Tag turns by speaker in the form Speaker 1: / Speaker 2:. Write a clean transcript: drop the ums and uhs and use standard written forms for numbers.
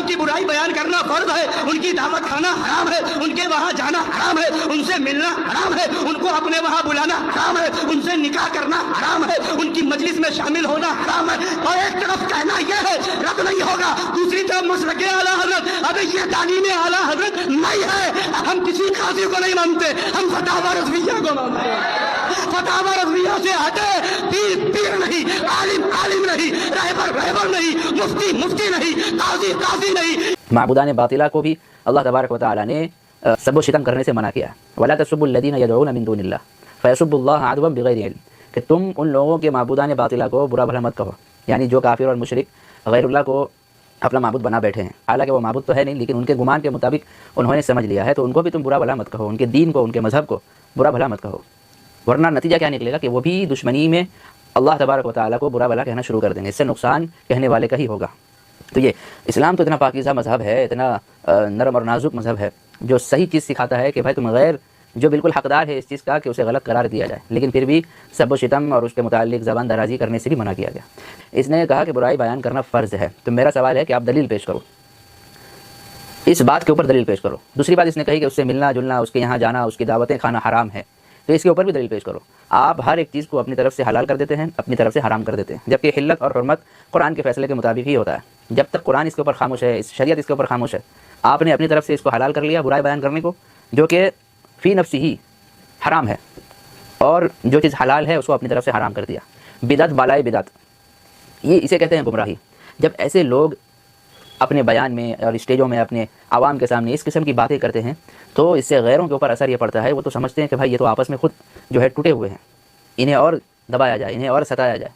Speaker 1: کی برائی بیان کرنا فرض ہے، ان کی دعوت کھانا حرام ہے، ان کے وہاں جانا حرام ہے، ان سے ملنا حرام ہے، ان کو اپنے وہاں بلانا حرام ہے، ان سے نکاح کرنا حرام ہے، ان کی مجلس میں شامل ہونا حرام ہے۔ اور ایک طرف کہنا یہ ہے رد نہیں ہوگا، دوسری طرف مسلک اعلیٰ حضرت ابھی یہ تعلیم اعلیٰ حضرت نہیں ہے۔ ہم کسی قاضی کو نہیں مانتے، ہم فتاوی رضویہ کو مانتے ہیں۔ فتاوی رضویہ سے ہٹے، پیر پیر نہیں، عالم عالم نہیں، رہبر رہبر نہیں، مفتی مفتی نہیں، قاضی قاضی نہیں۔
Speaker 2: معبودان باطلہ کو بھی اللہ تبارک و تعالیٰ نے سب و شتم کرنے سے منع کیا ہے۔ وَلَا تَسُبُّوا الَّذِينَ يَدْعُونَ مِن دُونِ اللَّهِ فَيَسُبُّوا اللَّهَ عَدْوًا بِغَيْرِ عِلْمٍ، کہ تم ان لوگوں کے معبودان باطلہ کو برا بھلا مت کہو، یعنی جو کافر اور مشرک غیر اللہ کو اپنا معبود بنا بیٹھے ہیں، حالانکہ وہ معبود تو ہے نہیں، لیکن ان کے گمان کے مطابق انہوں نے سمجھ لیا ہے، تو ان کو بھی تم برا بھلا مت کہو، ان کے دین کو، ان کے مذہب کو برا بھلا مت کہو، ورنہ نتیجہ کیا نکلے گا کہ وہ بھی دشمنی میں اللہ تبارک و تعالیٰ کو برا بھلا کہنا شروع کر دیں گے، اس سے نقصان کہنے والے کا ہی ہوگا۔ تو یہ اسلام تو اتنا پاکیزہ مذہب ہے، اتنا نرم اور نازک مذہب ہے، جو صحیح چیز سکھاتا ہے کہ بھائی تم غیر جو بالکل حقدار ہے اس چیز کا کہ اسے غلط قرار دیا جائے، لیکن پھر بھی سب و شتم اور اس کے متعلق زبان درازی کرنے سے بھی منع کیا گیا۔ اس نے کہا کہ برائی بیان کرنا فرض ہے، تو میرا سوال ہے کہ آپ دلیل پیش کرو، اس بات کے اوپر دلیل پیش کرو۔ دوسری بات اس نے کہی کہ اس سے ملنا جلنا، اس کے یہاں جانا، اس کی دعوتیں کھانا حرام ہے، تو اس کے اوپر بھی دلیل پیش کرو۔ آپ ہر ایک چیز کو اپنی طرف سے حلال کر دیتے ہیں، اپنی طرف سے حرام کر دیتے ہیں، جبکہ حلت اور حرمت قرآن کے فیصلے کے مطابق ہی ہوتا ہے۔ جب تک قرآن اس کے اوپر خاموش ہے، شریعت اس کے اوپر خاموش ہے، آپ نے اپنی طرف سے اس کو حلال کر لیا برائی بیان کرنے کو، جو کہ فی نفسی ہی حرام ہے، اور جو چیز حلال ہے اس کو اپنی طرف سے حرام کر دیا۔ بدعت بالائے بدعت، یہ اسے کہتے ہیں گمراہی۔ جب ایسے لوگ اپنے بیان میں اور اسٹیجوں میں اپنے عوام کے سامنے اس قسم کی باتیں کرتے ہیں تو اس سے غیروں کے اوپر اثر یہ پڑتا ہے، وہ تو سمجھتے ہیں کہ بھائی یہ تو آپس میں خود جو ہے ٹوٹے ہوئے ہیں، انہیں اور دبایا جائے، انہیں اور ستایا جائے۔